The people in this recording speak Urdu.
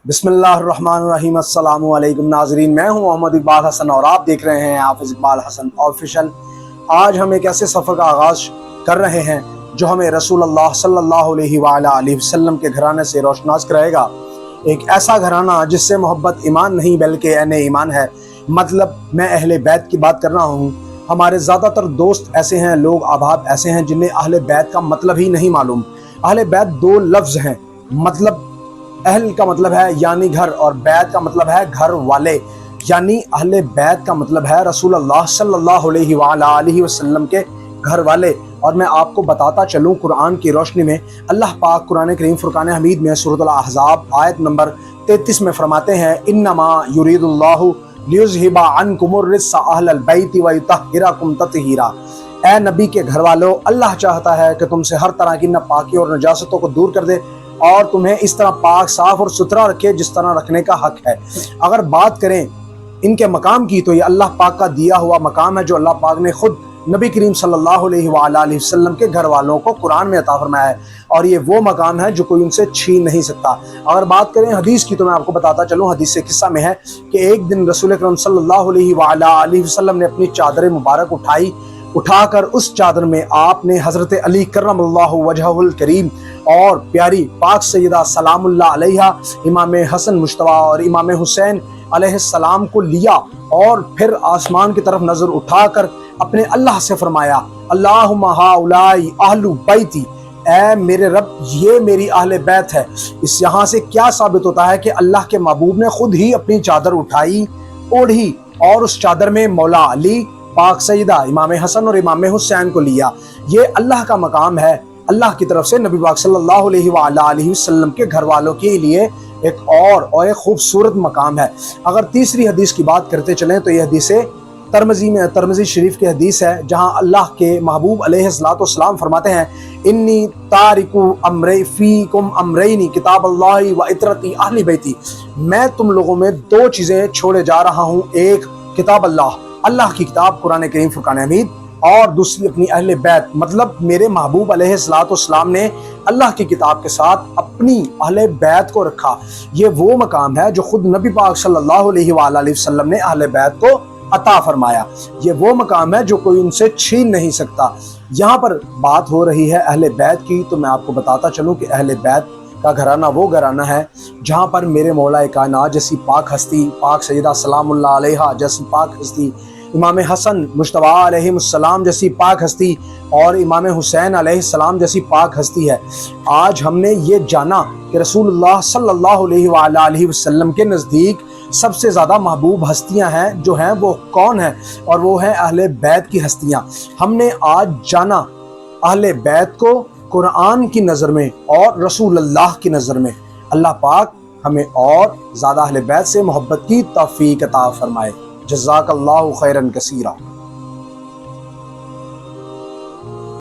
بسم اللہ الرحمن الرحیم۔ السلام علیکم ناظرین، میں ہوں محمد اقبال حسن اور آپ دیکھ رہے ہیں حافظ اقبال حسن آفیشل۔ آج ہم ایک ایسے سفر کا آغاز کر رہے ہیں جو ہمیں رسول اللہ صلی اللہ علیہ وآلہ وسلم کے گھرانے سے روشناس کرائے گا۔ ایک ایسا گھرانہ جس سے محبت ایمان نہیں بلکہ عین ایمان ہے، مطلب میں اہل بیت کی بات کر رہا ہوں۔ ہمارے زیادہ تر دوست ایسے ہیں، لوگ احباب ایسے ہیں جنہیں اہل بیت کا مطلب ہی نہیں معلوم۔ اہل بیت دو لفظ ہیں، مطلب اہل کا مطلب ہے یعنی گھر، اور بیت کا مطلب ہے گھر والے، یعنی اہل بیت کا مطلب ہے رسول اللہ صلی اللہ علیہ وآلہ وسلم کے گھر والے۔ اور میں آپ کو بتاتا چلوں، قرآن کی روشنی میں اللہ پاک قرآن کریم فرقان حمید میں سورۃ الاحزاب آیت نمبر 33 میں فرماتے ہیں، انما یرید اللہ لیذھب عنکم الرجس اہل البیت ویطہرکم تطہیرا۔ اے نبی کے گھر والو، اللہ چاہتا ہے کہ تم سے ہر طرح کی ناپاکی اور نجاستوں کو دور کر دے اور تمہیں اس طرح پاک صاف اور ستھرا رکھے جس طرح رکھنے کا حق ہے۔ اگر بات کریں ان کے مقام کی تو یہ اللہ پاک کا دیا ہوا مقام ہے جو اللہ پاک نے خود نبی کریم صلی اللہ علیہ وآلہ وسلم کے گھر والوں کو قرآن میں عطا فرمایا ہے، اور یہ وہ مقام ہے جو کوئی ان سے چھین نہیں سکتا۔ اگر بات کریں حدیث کی تو میں آپ کو بتاتا چلوں، حدیث سے قصہ میں ہے کہ ایک دن رسول اکرم صلی اللہ علیہ وآلہ وسلم نے اپنی چادر مبارک اٹھا کر اس چادر میں آپ نے حضرت علی کرم اللہ وجہہ الکریم اور پیاری پاک سیدہ سلام اللہ علیہ، امام حسن مجتبیٰ اور امام حسین علیہ السلام کو لیا، اور پھر آسمان کی طرف نظر اٹھا کر اپنے اللہ سے فرمایا، اللہم ہؤلاء اہل بیتی، اے میرے رب یہ میری اہل بیت ہے۔ اس یہاں سے کیا ثابت ہوتا ہے کہ اللہ کے محبوب نے خود ہی اپنی چادر اٹھائی، اوڑھی، اور اس چادر میں مولا علی، پاک سیدہ امام حسن اور امام حسین کو لیا۔ یہ اللہ کا مقام ہے، اللہ کی طرف سے نبی پاک صلی اللہ علیہ وآلہ وسلم کے گھر والوں کے لیے ایک اور ایک خوبصورت مقام ہے۔ اگر تیسری حدیث کی بات کرتے چلیں تو یہ حدیث ترمذی شریف کی حدیث ہے، جہاں اللہ کے محبوب علیہ السلام فرماتے ہیں، انی تارک امری فیکم امرین کتاب اللہ و عطرتی اہل بیتی، میں تم لوگوں میں دو چیزیں چھوڑے جا رہا ہوں، ایک کتاب اللہ کی کتاب قرآن کریم فرقان حمید، اور دوسری اپنی اہل بیت، مطلب میرے محبوب علیہ السلام نے اللہ کی کتاب کے ساتھ اپنی اہل بیت کو رکھا۔ یہ وہ مقام ہے جو خود نبی پاک صلی اللہ علیہ وآلہ وسلم نے اہل بیت کو عطا فرمایا۔ یہ وہ مقام ہے جو کوئی ان سے چھین نہیں سکتا۔ یہاں پر بات ہو رہی ہے اہل بیت کی، تو میں آپ کو بتاتا چلوں کہ اہل بیت کا گھرانہ وہ گھرانہ ہے جہاں پر میرے مولا کائنات جیسی پاک ہستی، پاک سیدہ سلام اللہ علیہ جیسی پاک ہستی، امام حسن مجتبیٰ علیہ السلام جیسی پاک ہستی، اور امام حسین علیہ السلام جیسی پاک ہستی ہے۔ آج ہم نے یہ جانا کہ رسول اللہ صلی اللہ علیہ وآلہ وسلم کے نزدیک سب سے زیادہ محبوب ہستیاں ہیں جو ہیں وہ کون ہیں، اور وہ ہیں اہل بیت کی ہستیاں۔ ہم نے آج جانا اہل بیت کو قرآن کی نظر میں اور رسول اللہ کی نظر میں۔ اللہ پاک ہمیں اور زیادہ اہل بیت سے محبت کی توفیق عطا فرمائے۔ جزاک اللہ خیرا کثیرا۔